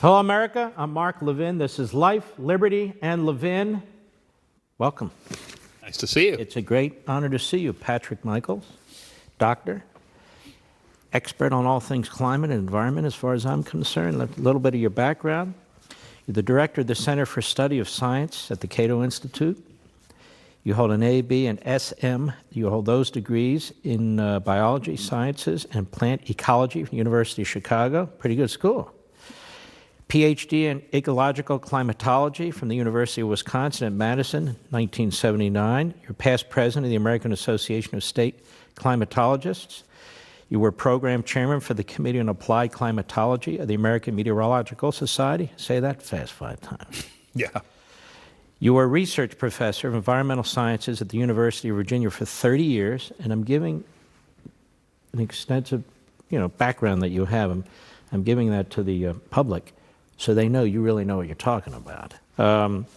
Hello, America. I'm Mark Levin. This is Life, Liberty, and Levin. Welcome. Nice to see you. It's a great honor to see you, Patrick Michaels, doctor, expert on all things climate and environment as far as I'm concerned. A little bit of your background. You're the director of the Center for Study of Science at the Cato Institute. You hold an A, B, and SM. You hold those degrees in biology, sciences, and plant ecology from the University of Chicago. Pretty good school. PhD in ecological climatology from the University of Wisconsin at Madison, 1979. You're past president of the American Association of State Climatologists. You were program chairman for the Committee on Applied Climatology of the American Meteorological Society. Say that fast 5 times. Yeah. You were a research professor of environmental sciences at the University of Virginia for 30 years, and I'm giving an extensive, background that you have. I'm giving that to the public so they know you really know what you're talking about. And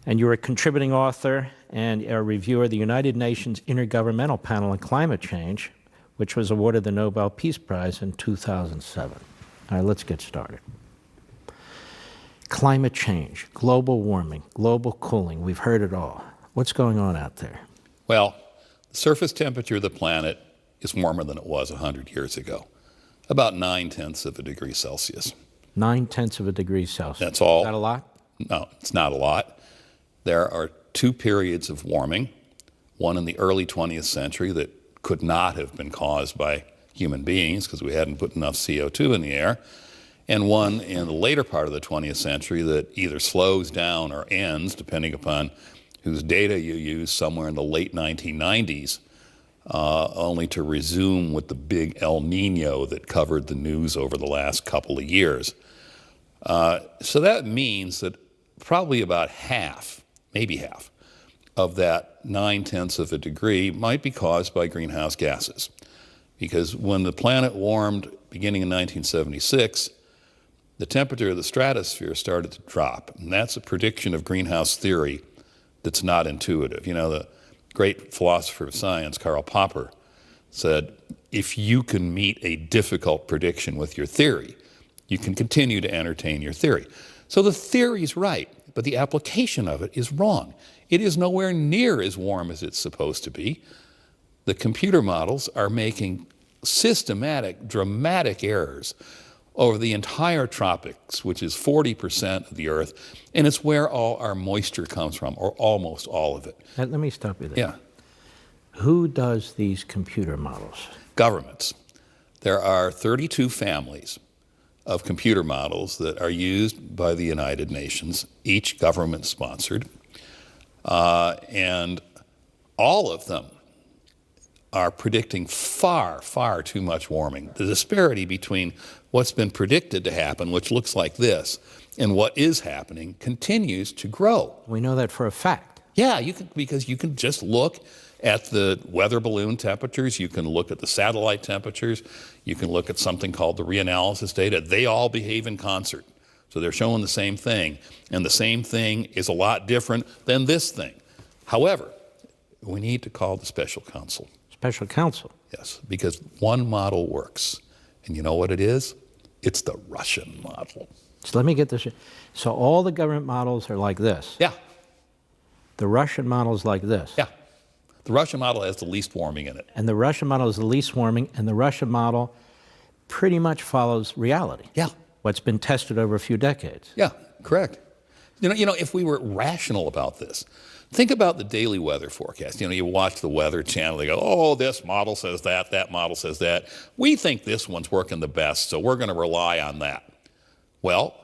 you're a contributing author and a reviewer of the United Nations Intergovernmental Panel on Climate Change, which was awarded the Nobel Peace Prize in 2007. All right, let's get started. Climate change, global warming, global cooling, we've heard it all. What's going on out there? Well, the surface temperature of the planet is warmer than it was 100 years ago, about 9/10 of a degree Celsius. 9/10 of a degree Celsius. That's all. Is that a lot? No, it's not a lot. There are 2 periods of warming, one in the early 20th century that could not have been caused by human beings because we hadn't put enough CO2 in the air, and one in the later part of the 20th century that either slows down or ends, depending upon whose data you use, somewhere in the late 1990s, only to resume with the big El Nino that covered the news over the last couple of years. So that means that probably about half, maybe half, of that 9/10 of a degree might be caused by greenhouse gases. Because when the planet warmed beginning in 1976, the temperature of the stratosphere started to drop. And that's a prediction of greenhouse theory that's not intuitive. The great philosopher of science, Karl Popper, said, if you can meet a difficult prediction with your theory, you can continue to entertain your theory. So the theory's right, but the application of it is wrong. It is nowhere near as warm as it's supposed to be. The computer models are making systematic, dramatic errors over the entire tropics, which is 40% of the Earth, and it's where all our moisture comes from, or almost all of it. Let me stop you there. Yeah. Who does these computer models? Governments. There are 32 families of computer models that are used by the United Nations, each government-sponsored, and all of them are predicting far, far too much warming. The disparity between what's been predicted to happen, which looks like this, and what is happening continues to grow. We know that for a fact. Yeah, because you can just look at the weather balloon temperatures, you can look at the satellite temperatures, you can look at something called the reanalysis data. They all behave in concert. So they're showing the same thing, and the same thing is a lot different than this thing. However, we need to call the special counsel. Special counsel? Yes, because one model works. And you know what it is? It's the Russian model. So let me get this. So all the government models are like this? Yeah. The Russian model is like this? Yeah. The Russian model has the least warming in it. And the Russian model is the least warming, and the Russian model pretty much follows reality. Yeah. What's been tested over a few decades. Yeah, correct. If we were rational about this, think about the daily weather forecast. You watch the Weather Channel, they go, oh, this model says that, that model says that. We think this one's working the best, so we're going to rely on that. Well,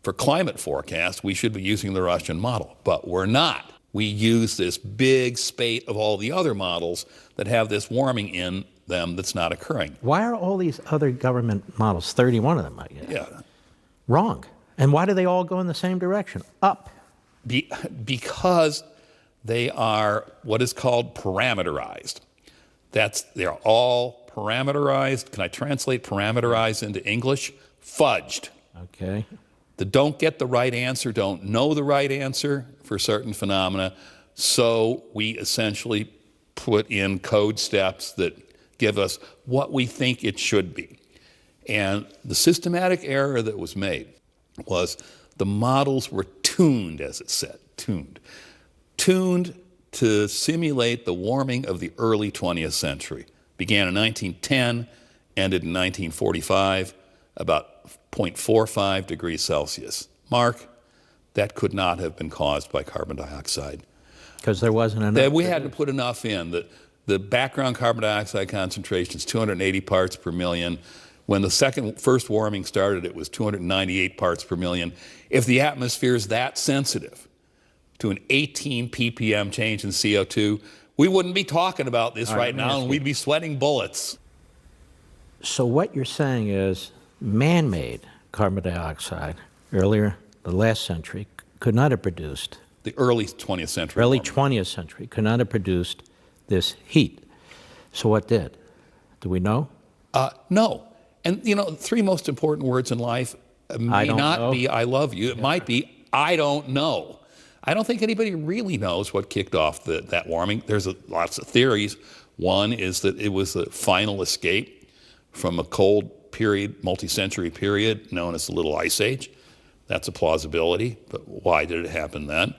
for climate forecast, we should be using the Russian model, but we're not. We use this big spate of all the other models that have this warming in them that's not occurring. Why are all these other government models, 31 of them, I guess, Yeah. wrong? And why do they all go in the same direction, up? Because they are what is called parameterized. They're all parameterized. Can I translate parameterized into English? Fudged. Okay. The don't get the right answer, don't know the right answer for certain phenomena. So we essentially put in code steps that give us what we think it should be. And the systematic error that was made was the models were tuned, as it said, tuned to simulate the warming of the early 20th century. Began in 1910, ended in 1945, about 0.45 degrees Celsius. Mark, that could not have been caused by carbon dioxide. Because there wasn't enough. That we hadn't put enough in. The background carbon dioxide concentration is 280 parts per million. When the first warming started, it was 298 parts per million. If the atmosphere is that sensitive to an 18 ppm change in CO2, we wouldn't be talking about this right now, and we'd be sweating bullets. So what you're saying is man-made carbon dioxide earlier, the last century, could not have produced. The early 20th century. Early 20th century could not have produced this heat. So what did? Do we know? No. And, you know, the three most important words in life may not be I love you. It might be I don't know. I don't think anybody really knows what kicked off that warming. There's lots of theories. One is that it was the final escape from a cold period, multi-century period known as the Little Ice Age. That's a plausibility, but why did it happen then?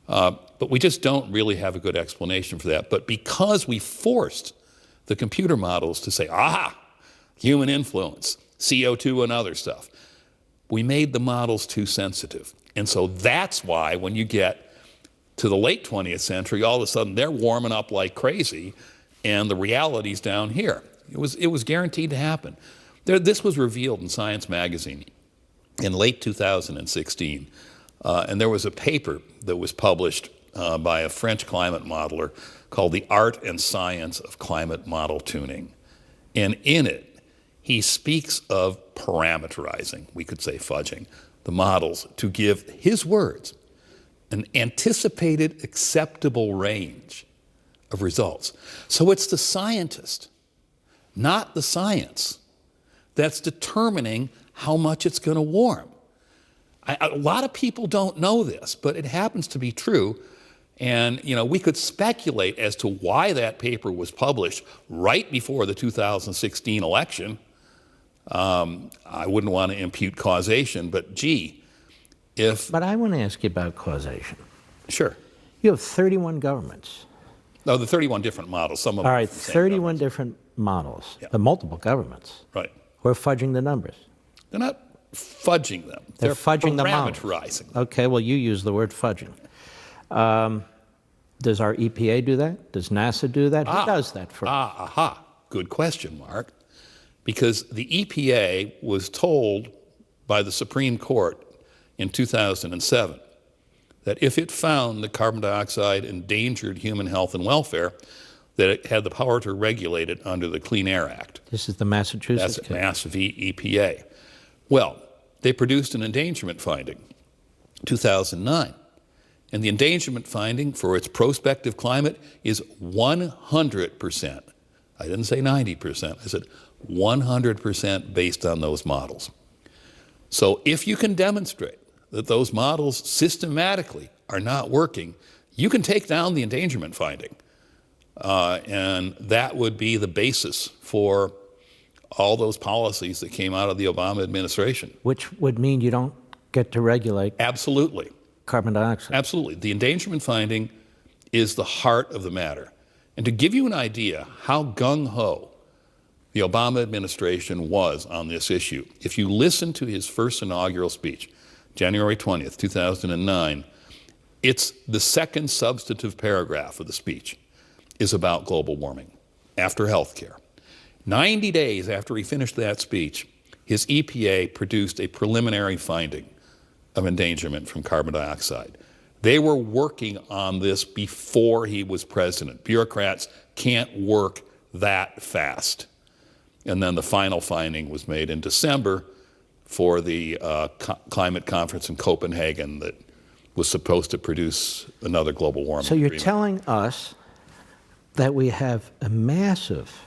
But we just don't really have a good explanation for that. But because we forced the computer models to say, aha, human influence, CO2 and other stuff, we made the models too sensitive. And so that's why when you get to the late 20th century, all of a sudden they're warming up like crazy, and the reality's down here. It was guaranteed to happen. This was revealed in Science magazine in late 2016. And there was a paper that was published by a French climate modeler called The Art and Science of Climate Model Tuning. And in it, he speaks of parameterizing, we could say fudging, the models to give his words an anticipated acceptable range of results. So it's the scientist, not the science, that's determining how much it's going to warm. A lot of people don't know this, but it happens to be true. And, you know, we could speculate as to why that paper was published right before the 2016 election. I wouldn't want to impute causation, but gee, if... But I want to ask you about causation. Sure. You have 31 governments. No, the 31 different models. Some of them. All right, 31 different models, the multiple governments. Right. Who are fudging the numbers. They're not fudging them. They're fudging the models. Parameterizing them. Okay, well, you use the word fudging. Does our EPA do that? Does NASA do that? Who does that for us? Aha. Good question, Mark. Because the EPA was told by the Supreme Court in 2007 that if it found that carbon dioxide endangered human health and welfare, that it had the power to regulate it under the Clean Air Act. This is the Massachusetts That's Mass v. EPA. Well, they produced an endangerment finding, 2009. And the endangerment finding for its prospective climate is 100%. I didn't say 90%. I said 100% based on those models. So if you can demonstrate that those models systematically are not working, you can take down the endangerment finding. And that would be the basis for all those policies that came out of the Obama administration. Which would mean you don't get to regulate Absolutely. carbon dioxide. Absolutely. The endangerment finding is the heart of the matter. And to give you an idea how gung-ho the Obama administration was on this issue, if you listen to his first inaugural speech, January 20th, 2009, it's the second substantive paragraph of the speech is about global warming after healthcare. 90 days after he finished that speech, his EPA produced a preliminary finding of endangerment from carbon dioxide. They were working on this before he was president. Bureaucrats can't work that fast. And then the final finding was made in December for the climate conference in Copenhagen that was supposed to produce another global warming So you're agreement. telling us that we have a massive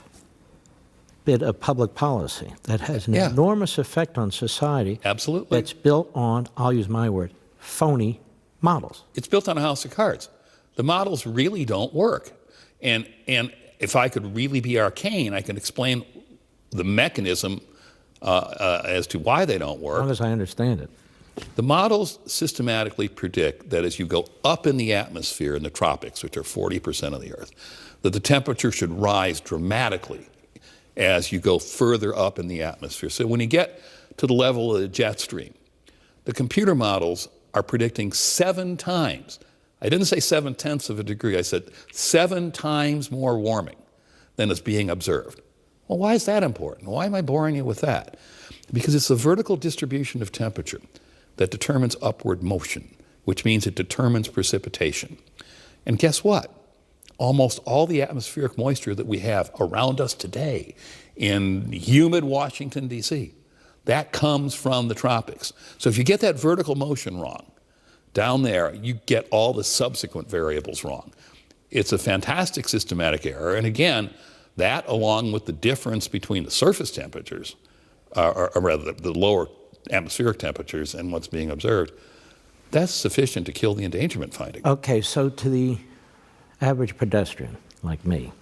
bit of public policy that has an enormous effect on society. Absolutely. That's built on, I'll use my word, phony models. It's built on a house of cards. The models really don't work. And if I could really be arcane, I can explain the mechanism as to why they don't work. As long as I understand it. The models systematically predict that as you go up in the atmosphere in the tropics, which are 40% of the Earth, that the temperature should rise dramatically as you go further up in the atmosphere. So when you get to the level of the jet stream, the computer models are predicting 7 times. I didn't say 7/10 of a degree. I said 7 times more warming than is being observed. Well, why is that important? Why am I boring you with that? Because it's the vertical distribution of temperature that determines upward motion, which means it determines precipitation. And guess what? Almost all the atmospheric moisture that we have around us today in humid Washington, D.C., that comes from the tropics. So if you get that vertical motion wrong, down there, you get all the subsequent variables wrong. It's a fantastic systematic error. And again, that along with the difference between the surface temperatures, or rather the lower atmospheric temperatures and what's being observed, that's sufficient to kill the endangerment finding. Okay, so to the average pedestrian like me,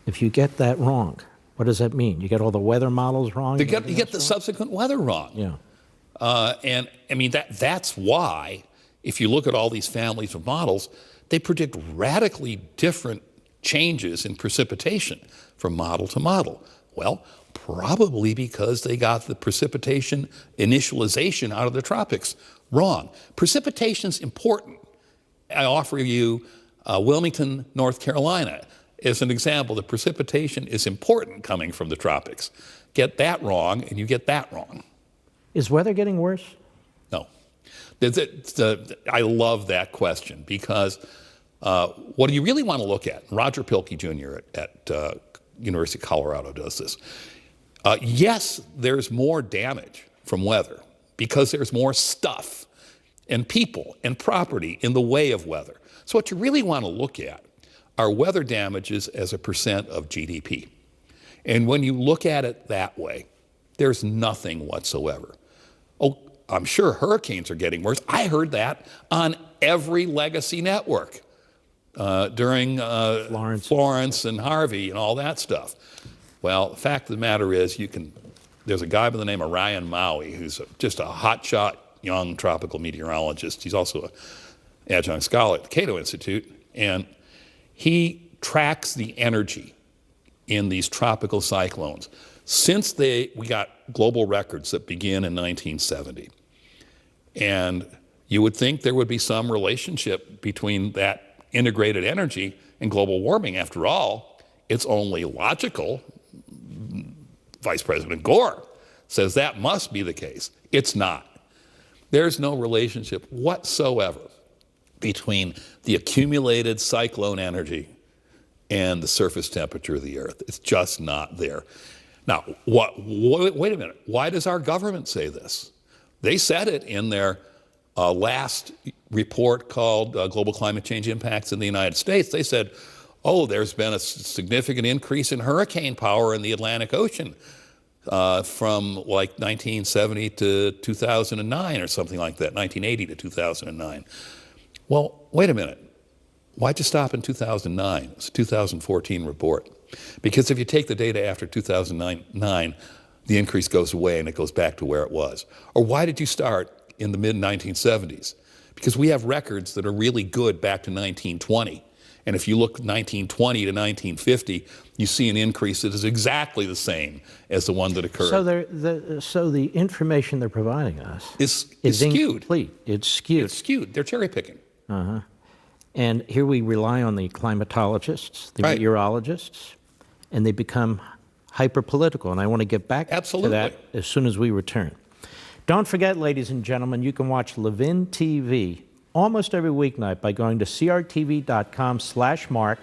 if you get that wrong, what does that mean? You get all the weather models wrong? You get the subsequent weather wrong. Yeah. And I mean, that's why, if you look at all these families of models, they predict radically different changes in precipitation from model to model. Well, probably because they got the precipitation initialization out of the tropics wrong. Precipitation's important. I offer you Wilmington, North Carolina as an example. The precipitation is important coming from the tropics. Get that wrong, and you get that wrong. Is weather getting worse? No. I love that question because what do you really want to look at? Roger Pilkey Jr. at University of Colorado does this. Yes, there's more damage from weather because there's more stuff and people and property in the way of weather. So what you really want to look at are weather damages as a percent of GDP. And when you look at it that way, there's nothing whatsoever. Oh, I'm sure hurricanes are getting worse. I heard that on every legacy network during Florence and Harvey and all that stuff. Well, the fact of the matter is there's a guy by the name of Ryan Maui who's just a hotshot young tropical meteorologist. He's also an adjunct scholar at the Cato Institute, and he tracks the energy in these tropical cyclones since we got global records that begin in 1970. And you would think there would be some relationship between that integrated energy and global warming. After all, it's only logical. Vice President Gore says that must be the case. It's not. There's no relationship whatsoever between the accumulated cyclone energy and the surface temperature of the Earth. It's just not there. Now, wait a minute. Why does our government say this? They said it in their last report called Global Climate Change Impacts in the United States. They said, oh, there's been a significant increase in hurricane power in the Atlantic Ocean from like 1970 to 2009 or something like that, 1980 to 2009. Well, wait a minute. Why'd you stop in 2009? It's a 2014 report. Because if you take the data after 2009, the increase goes away and it goes back to where it was. Or why did you start in the mid-1970s? Because we have records that are really good back to 1920. And if you look 1920 to 1950, you see an increase that is exactly the same as the one that occurred. So the information they're providing us is skewed. Incomplete. It's skewed. It's skewed. They're cherry picking. And here we rely on the climatologists, the meteorologists, and they become hyper-political. And I want to get back to that as soon as we return. Don't forget, ladies and gentlemen, you can watch Levin TV almost every weeknight by going to crtv.com/mark,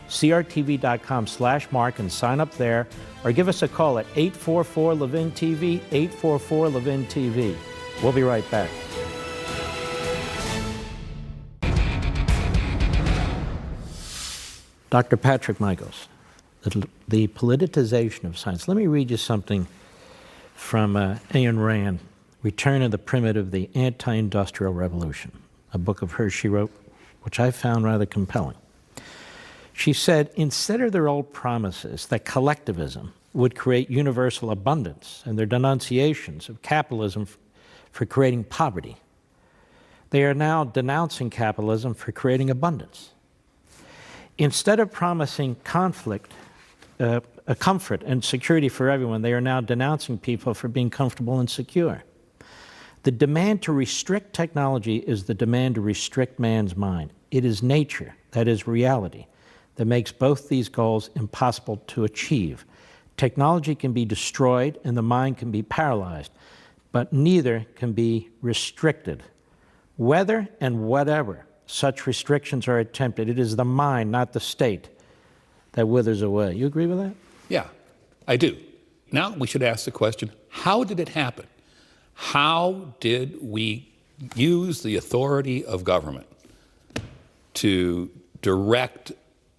crtv.com/mark, and sign up there, or give us a call at 844-LEVIN-TV, 844-LEVIN-TV. We'll be right back. Dr. Patrick Michaels, the politicization of science. Let me read you something from Ayn Rand, Return of the Primitive, the Anti-Industrial Revolution, a book of hers she wrote, which I found rather compelling. She said, instead of their old promises that collectivism would create universal abundance and their denunciations of capitalism for creating poverty, They are now denouncing capitalism for creating abundance. Instead of promising conflict, a comfort and security for everyone, they are now denouncing people for being comfortable and secure. The demand to restrict technology is the demand to restrict man's mind. It is nature, that is reality, that makes both these goals impossible to achieve. Technology can be destroyed and the mind can be paralyzed, but neither can be restricted. Whether and whatever such restrictions are attempted, it is the mind, not the state, that withers away. You agree with that? Yeah, I do. Now we should ask the question, how did it happen? How did we use the authority of government to direct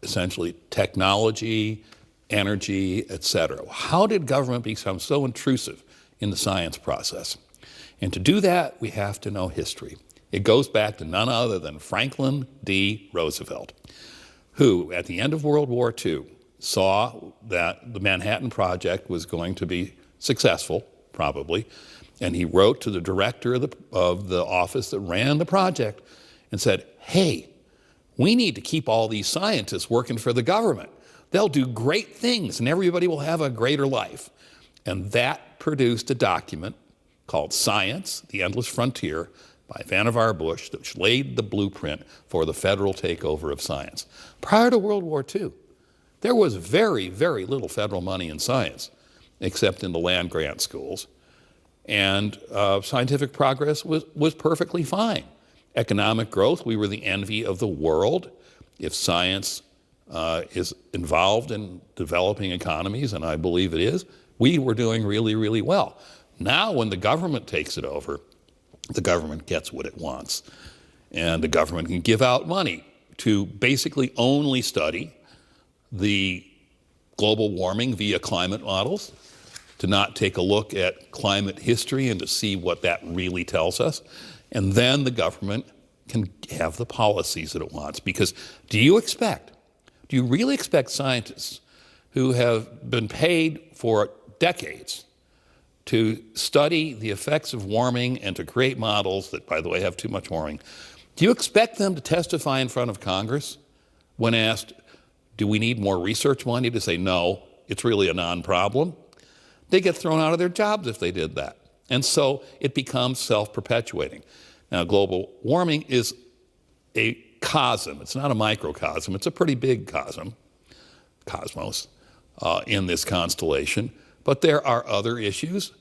essentially technology, energy, et cetera? How did government become so intrusive in the science process? And to do that, we have to know history. It goes back to none other than Franklin D. Roosevelt, who, at the end of World War II, saw that the Manhattan Project was going to be successful, probably, and he wrote to the director of the office that ran the project and said, hey, we need to keep all these scientists working for the government. They'll do great things and everybody will have a greater life. And that produced a document called Science, the Endless Frontier, by Vannevar Bush, which laid the blueprint for the federal takeover of science. Prior to World War II, there was very, very little federal money in science, except in the land-grant schools. And scientific progress was perfectly fine. Economic growth, we were the envy of the world. If science is involved in developing economies, and I believe it is, we were doing really, really well. Now when the government takes it over, the government gets what it wants. And the government can give out money to basically only study the global warming via climate models, to not take a look at climate history and to see what that really tells us. And then the government can have the policies that it wants. Because do you really expect scientists who have been paid for decades to study the effects of warming and to create models that, by the way, have too much warming, do you expect them to testify in front of Congress when asked, do we need more research money, to say, no, it's really a non-problem? They get thrown out of their jobs if they did that. And so it becomes self-perpetuating. Now, global warming is a cosm. It's not a microcosm. It's a pretty big cosmos in this constellation. But there are other issues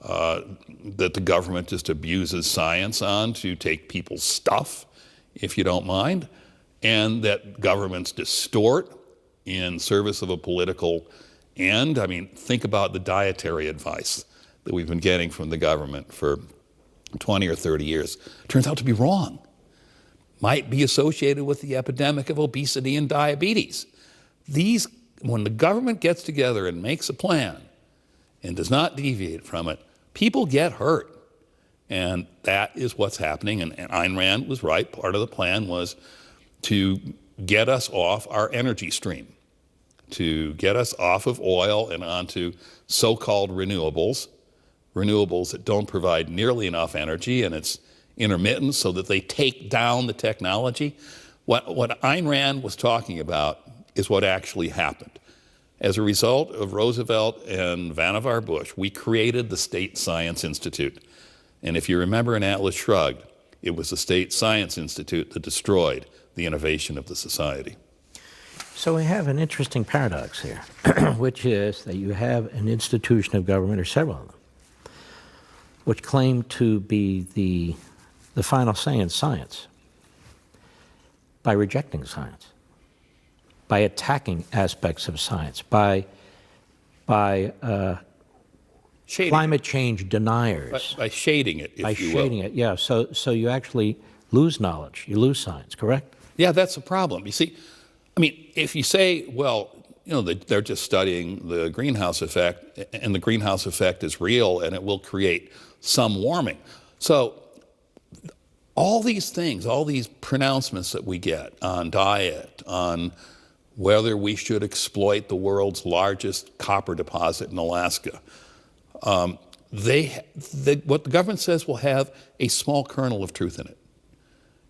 that the government just abuses science on to take people's stuff, if you don't mind, and that governments distort in service of a political end. I mean, think about the dietary advice that we've been getting from the government for 20 or 30 years. Turns out to be wrong. Might be associated with the epidemic of obesity and diabetes. When the government gets together and makes a plan and does not deviate from it, people get hurt. And that is what's happening. And Ayn Rand was right. Part of the plan was to get us off our energy stream, to get us off of oil and onto so-called renewables that don't provide nearly enough energy, and it's intermittent so that they take down the technology. What Ayn Rand was talking about is what actually happened. As a result of Roosevelt and Vannevar Bush, we created the State Science Institute. And if you remember in Atlas Shrugged, it was the State Science Institute that destroyed the innovation of the society. So we have an interesting paradox here, which is that you have an institution of government, or several of them, which claim to be the final say in science by rejecting science, by attacking aspects of science, by climate change deniers. By shading it, if you will. By shading it, yeah. So you actually lose knowledge, you lose science, correct? Yeah, that's a problem. You see, I mean, if you say, well, you know, they're just studying the greenhouse effect, and the greenhouse effect is real and it will create some warming. So all these things, all these pronouncements that we get on diet, on whether we should exploit the world's largest copper deposit in Alaska, what the government says will have a small kernel of truth in it.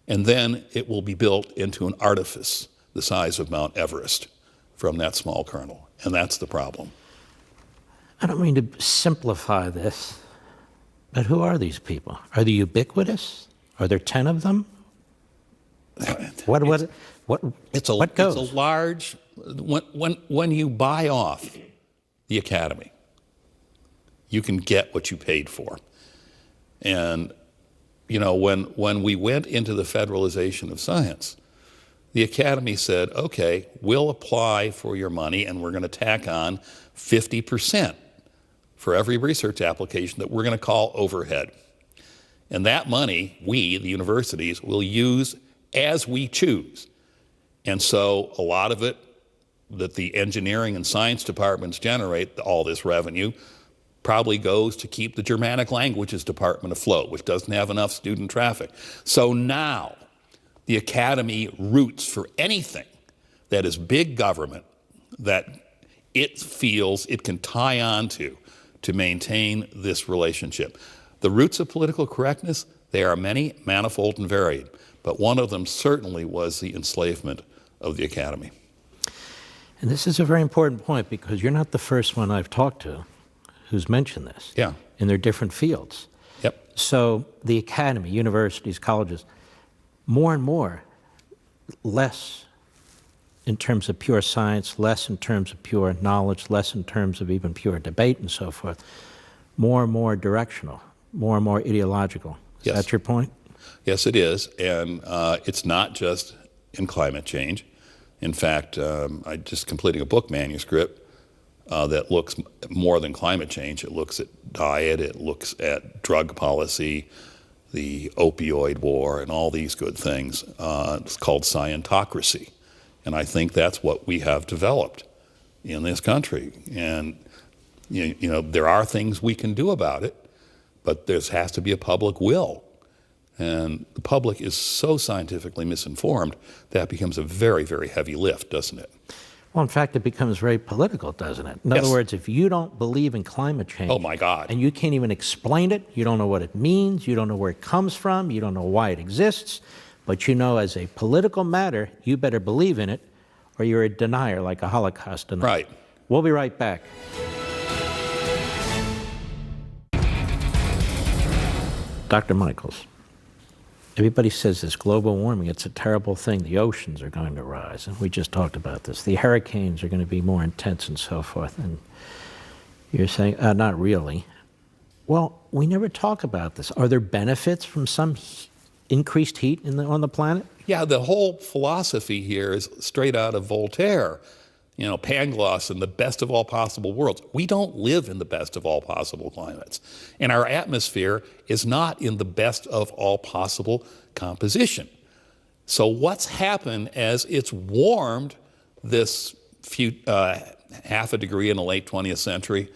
And then it will be built into an artifice the size of Mount Everest from that small kernel. And that's the problem. I don't mean to simplify this, but who are these people? Are they ubiquitous? Are there 10 of them? What goes? It's a large, when you buy off the academy, you can get what you paid for. And, you know, when we went into the federalization of science, the academy said, okay, we'll apply for your money and we're going to tack on 50% for every research application that we're going to call overhead. And that money, we, the universities, will use as we choose. And so a lot of it that the engineering and science departments generate, all this revenue, probably goes to keep the Germanic languages department afloat, which doesn't have enough student traffic. So now the academy roots for anything that is big government that it feels it can tie on to maintain this relationship. The roots of political correctness, they are many, manifold, and varied, but one of them certainly was the enslavement of the academy. And this is a very important point because you're not the first one I've talked to who's mentioned this. Yeah. In their different fields. Yep. So the academy, universities, colleges, more and more, less in terms of pure science, less in terms of pure knowledge, less in terms of even pure debate and so forth, more and more directional, more and more ideological. Is Yes. that your point? Yes, it is. And it's not just in climate change. In fact, I'm just completing a book manuscript that looks more than climate change. It looks at diet, it looks at drug policy, the opioid war, and all these good things. It's called scientocracy. And I think that's what we have developed in this country. And you know, there are things we can do about it, but there has to be a public will. And the public is so scientifically misinformed that becomes a very, very heavy lift, doesn't it? Well, in fact, it becomes very political, doesn't it? In Yes. other words, if you don't believe in climate change, Oh my God. and you can't even explain it, you don't know what it means, you don't know where it comes from, you don't know why it exists, but you know as a political matter, you better believe in it, or you're a denier, like a Holocaust denier. Right. We'll be right back. Dr. Michaels, everybody says this global warming, it's a terrible thing. The oceans are going to rise, and we just talked about this. The hurricanes are going to be more intense and so forth. And you're saying, not really. Well, we never talk about this. Are there benefits from some increased heat on the planet? Yeah, the whole philosophy here is straight out of Voltaire. You know, Pangloss and the best of all possible worlds. We don't live in the best of all possible climates. And our atmosphere is not in the best of all possible composition. So what's happened as it's warmed this half a degree in the late 20th century,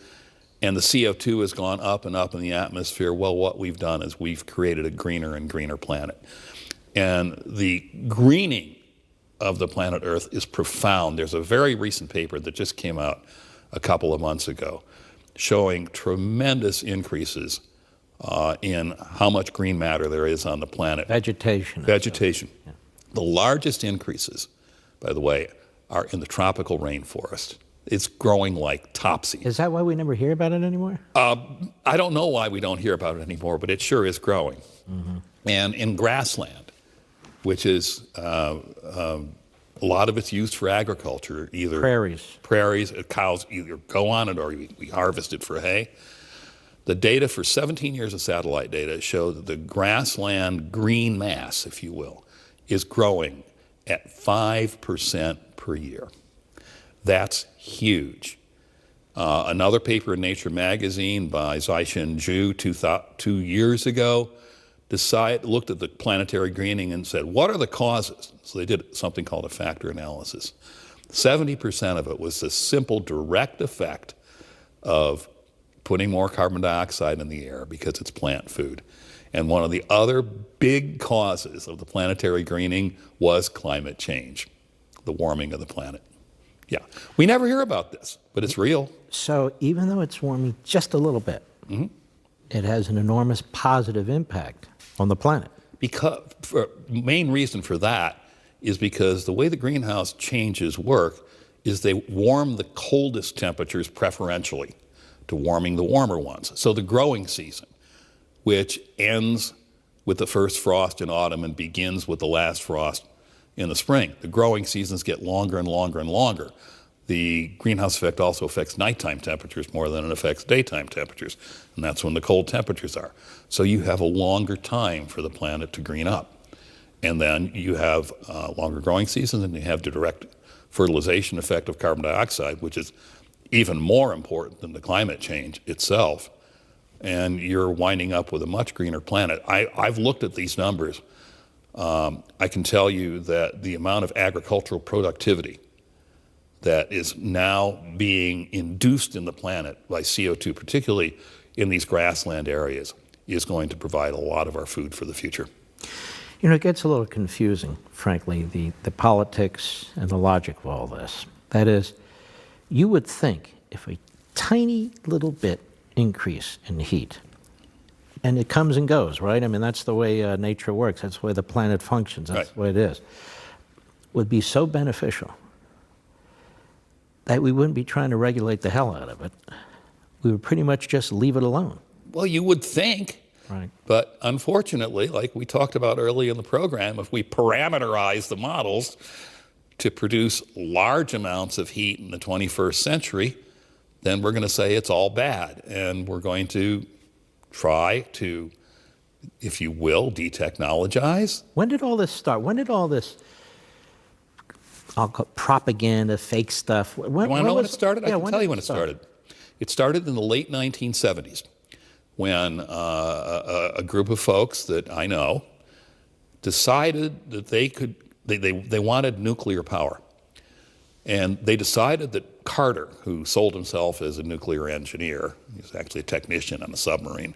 and the CO2 has gone up and up in the atmosphere, well, what we've done is we've created a greener and greener planet. And the greening of the planet Earth is profound. There's a very recent paper that just came out a couple of months ago showing tremendous increases in how much green matter there is on the planet. Vegetation. Vegetation. Yeah. The largest increases, by the way, are in the tropical rainforest. It's growing like topsy. Is that why we never hear about it anymore? I don't know why we don't hear about it anymore, but it sure is growing. Mm-hmm. And in grassland, which is a lot of it's used for agriculture, either prairies, cows either go on it or we harvest it for hay. The data for 17 years of satellite data show that the grassland green mass, if you will, is growing at 5% per year. That's huge. Another paper in Nature magazine by Zai-Shin Zhu 2 years ago looked at the planetary greening and said, what are the causes? So they did something called a factor analysis. 70% of it was the simple direct effect of putting more carbon dioxide in the air because it's plant food. And one of the other big causes of the planetary greening was climate change, the warming of the planet. Yeah, we never hear about this, but it's real. So even though it's warming just a little bit, it has an enormous positive impact on the planet. Main reason for that is because the way the greenhouse changes work is they warm the coldest temperatures preferentially to warming the warmer ones. So the growing season, which ends with the first frost in autumn and begins with the last frost in the spring. The growing seasons get longer and longer and longer. The greenhouse effect also affects nighttime temperatures more than it affects daytime temperatures, and that's when the cold temperatures are. So you have a longer time for the planet to green up. And then you have longer growing seasons, and you have the direct fertilization effect of carbon dioxide, which is even more important than the climate change itself. And you're winding up with a much greener planet. I've looked at these numbers. I can tell you that the amount of agricultural productivity that is now being induced in the planet by CO2, particularly in these grassland areas, is going to provide a lot of our food for the future. You know, it gets a little confusing, frankly, the politics and the logic of all this. That is, you would think if a tiny little bit increase in heat, and it comes and goes, right? I mean, that's the way nature works. That's the way the planet functions. That's the way it is. Would be so beneficial that we wouldn't be trying to regulate the hell out of it. We would pretty much just leave it alone. Well, you would think. Right. But unfortunately, like we talked about early in the program, if we parameterize the models to produce large amounts of heat in the 21st century, then we're going to say it's all bad. And we're going to try to, if you will, detechnologize. When did all this start? When did all this, I'll call it propaganda, fake stuff? You want to know when it started? Yeah, I can tell you when it started. It started in the late 1970s. When a group of folks that I know decided that they wanted nuclear power. And they decided that Carter, who sold himself as a nuclear engineer, he was actually a technician on a submarine,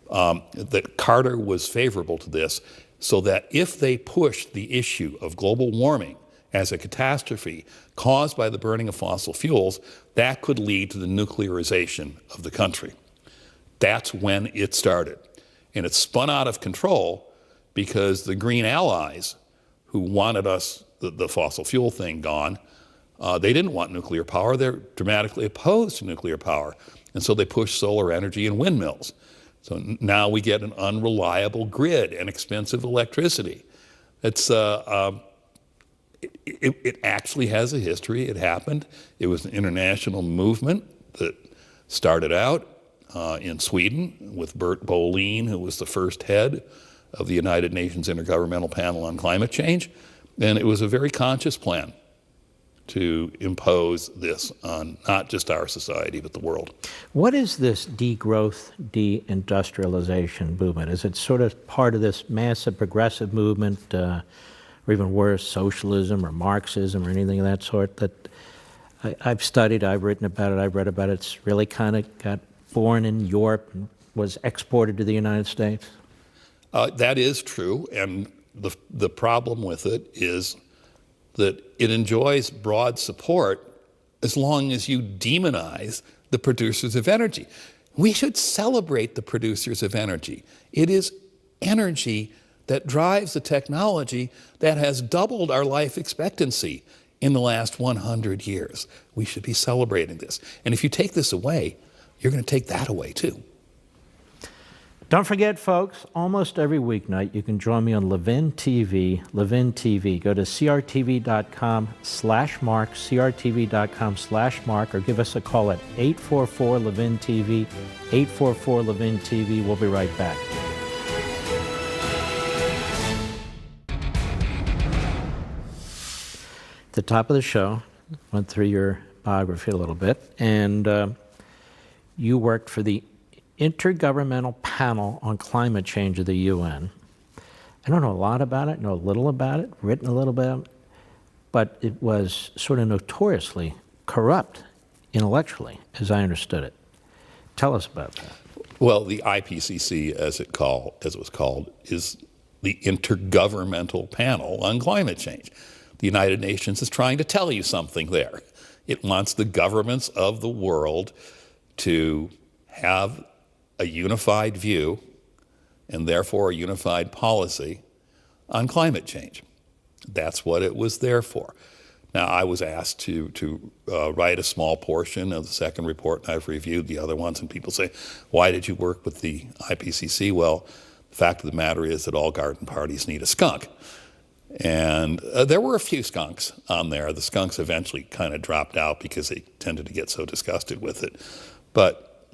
that Carter was favorable to this, so that if they pushed the issue of global warming as a catastrophe caused by the burning of fossil fuels, that could lead to the nuclearization of the country. That's when it started. And it spun out of control because the Green allies who wanted us, the fossil fuel thing gone, they didn't want nuclear power. They're dramatically opposed to nuclear power. And so they pushed solar energy and windmills. So now we get an unreliable grid and expensive electricity. It's, it actually has a history. It happened. It was an international movement that started out in Sweden with Bert Bolin, who was the first head of the United Nations Intergovernmental Panel on Climate Change. And it was a very conscious plan to impose this on not just our society, but the world. What is this degrowth, deindustrialization movement? Is it sort of part of this massive progressive movement, or even worse, socialism or Marxism or anything of that sort that I've studied, I've written about it, I've read about it. It's really kind of got born in Europe and was exported to the United States? That is true, and the problem with it is that it enjoys broad support as long as you demonize the producers of energy. We should celebrate the producers of energy. It is energy that drives the technology that has doubled our life expectancy in the last 100 years. We should be celebrating this. And if you take this away, you're going to take that away too. Don't forget, folks, almost every weeknight you can join me on Levin TV. Levin TV. Go to crtv.com/mark, crtv.com/mark, or give us a call at 844-LEVIN-TV, 844-LEVIN-TV. We'll be right back. At the top of the show, went through your biography a little bit, and you worked for the Intergovernmental Panel on Climate Change of the UN. I don't know a lot about it, know a little about it, written a little bit, but it was sort of notoriously corrupt intellectually, as I understood it. Tell us about that. Well, the IPCC, as it was called, is the Intergovernmental Panel on Climate Change. The United Nations is trying to tell you something there. It wants the governments of the world to have a unified view and therefore a unified policy on climate change. That's what it was there for. Now, I was asked to write a small portion of the second report, and I've reviewed the other ones, and people say, why did you work with the IPCC? Well, the fact of the matter is that all garden parties need a skunk. And there were a few skunks on there. The skunks eventually kind of dropped out because they tended to get so disgusted with it. But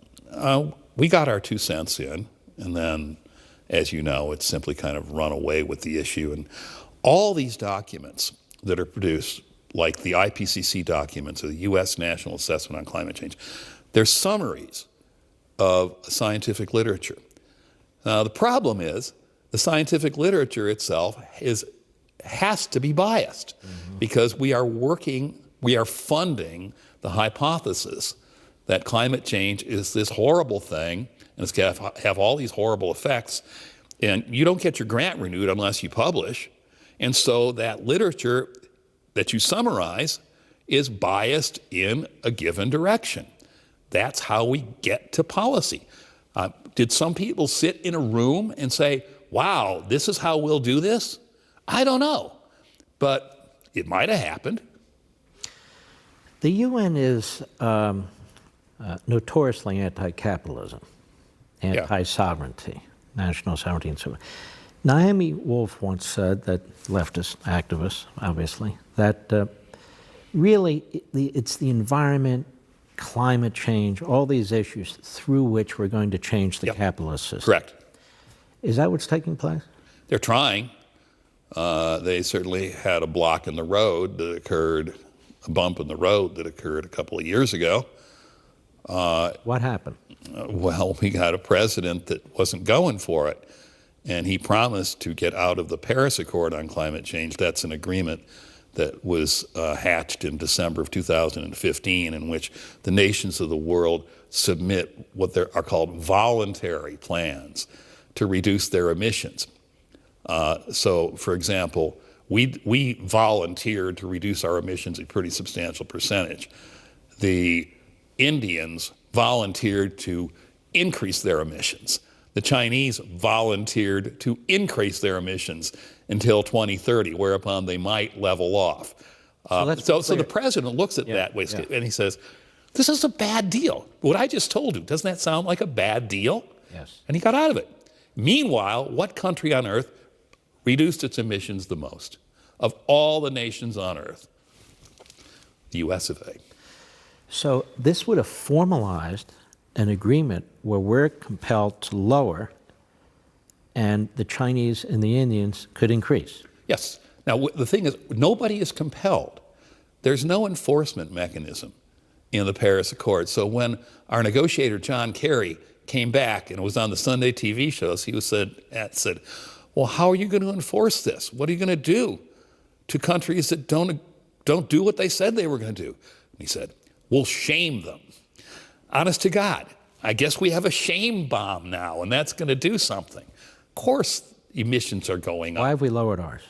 we got our 2 cents in, and then, as you know, it's simply kind of run away with the issue. And all these documents that are produced, like the IPCC documents or the U.S. National Assessment on Climate Change, they're summaries of scientific literature. Now, the problem is the scientific literature itself has to be biased because we are funding the hypothesis that climate change is this horrible thing and it's going to have all these horrible effects, and you don't get your grant renewed unless you publish. And so that literature that you summarize is biased in a given direction. That's how we get to policy. Did some people sit in a room and say, wow, this is how we'll do this? I don't know, but it might have happened. The UN is notoriously anti-capitalism, anti-sovereignty, national sovereignty, and so on. Naomi Wolf once said, that leftist activist, obviously, that really it's the environment, climate change, all these issues through which we're going to change the capitalist system. Correct. Is that what's taking place? They're trying. They certainly had a block in the road that occurred, a bump in the road that occurred a couple of years ago. What happened? Well, we got a president that wasn't going for it, and he promised to get out of the Paris Accord on climate change. That's an agreement that was hatched in December of 2015, in which the nations of the world submit what are called voluntary plans to reduce their emissions. So, for example, we volunteered to reduce our emissions a pretty substantial percentage. The Indians volunteered to increase their emissions. The Chinese volunteered to increase their emissions until 2030, whereupon they might level off. So the president looks at that way and he says, this is a bad deal. What I just told you, doesn't that sound like a bad deal? Yes. And he got out of it. Meanwhile, what country on earth reduced its emissions the most of all the nations on earth? The US of A. So this would have formalized an agreement where we're compelled to lower and the Chinese and the Indians could increase. Yes. Now, the thing is, nobody is compelled. There's no enforcement mechanism in the Paris Accord. So when our negotiator, John Kerry, came back and was on the Sunday TV shows, he said, well, how are you going to enforce this? What are you going to do to countries that don't do what they said they were going to do? And he said, we'll shame them. Honest to God, I guess we have a shame bomb now, and that's going to do something. Of course, emissions are going up. Why have we lowered ours?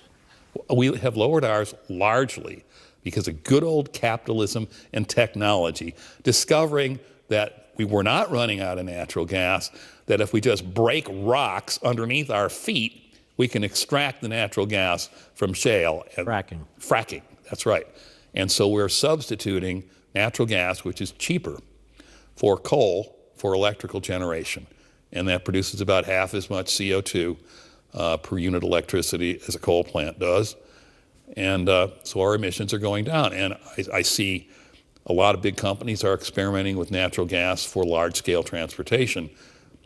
We have lowered ours largely because of good old capitalism and technology, discovering that we were not running out of natural gas, that if we just break rocks underneath our feet, we can extract the natural gas from shale. And Fracking, that's right. And so we're substituting natural gas, which is cheaper, for coal for electrical generation. And that produces about half as much CO2 per unit of electricity as a coal plant does. And so our emissions are going down. And I see a lot of big companies are experimenting with natural gas for large-scale transportation.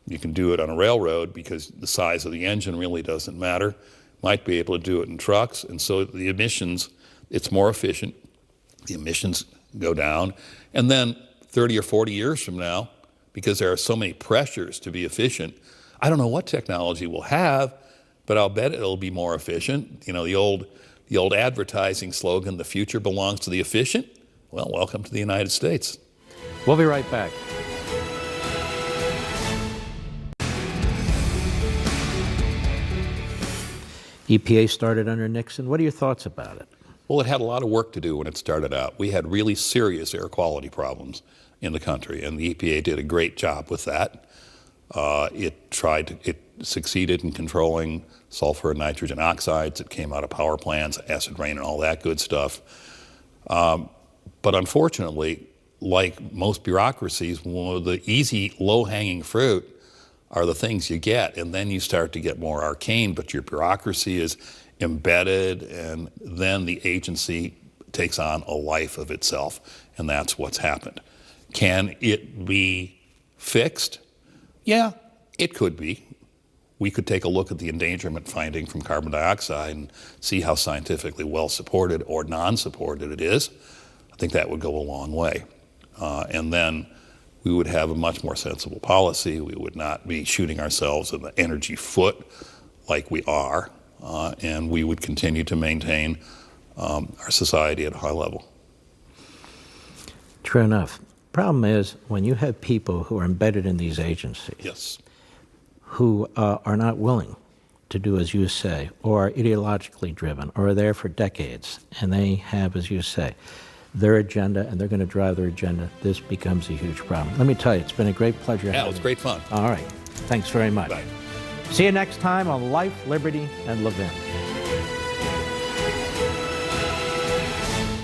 You can do it on a railroad because the size of the engine really doesn't matter. Might be able to do it in trucks. And so the emissions, it's more efficient. The emissions go down. And then 30 or 40 years from now, because there are so many pressures to be efficient, I don't know what technology we'll have, but I'll bet it'll be more efficient. You know, the old advertising slogan, the future belongs to the efficient. Well, welcome to the United States. We'll be right back. EPA started under Nixon. What are your thoughts about it? Well, it had a lot of work to do when it started out. We had really serious air quality problems in the country, and the EPA did a great job with that. It succeeded in controlling sulfur and nitrogen oxides that came out of power plants, acid rain and all that good stuff. But unfortunately, like most bureaucracies, one of the easy, low-hanging fruit are the things you get, and then you start to get more arcane, but your bureaucracy is embedded, and then the agency takes on a life of itself, and that's what's happened. Can it be fixed? Yeah, it could be. We could take a look at the endangerment finding from carbon dioxide and see how scientifically well supported or non-supported it is. I think that would go a long way. And then we would have a much more sensible policy. We would not be shooting ourselves in the energy foot like we are, and we would continue to maintain our society at a high level. True enough. Problem is, when you have people who are embedded in these agencies, Yes. who are not willing to do as you say, or are ideologically driven, or are there for decades, and they have, as you say, their agenda, and they're going to drive their agenda, this becomes a huge problem. Let me tell you, it's been a great pleasure. Yeah, it having was you. great fun. All right. Thanks very much. Bye. See you next time on Life, Liberty, and Levin.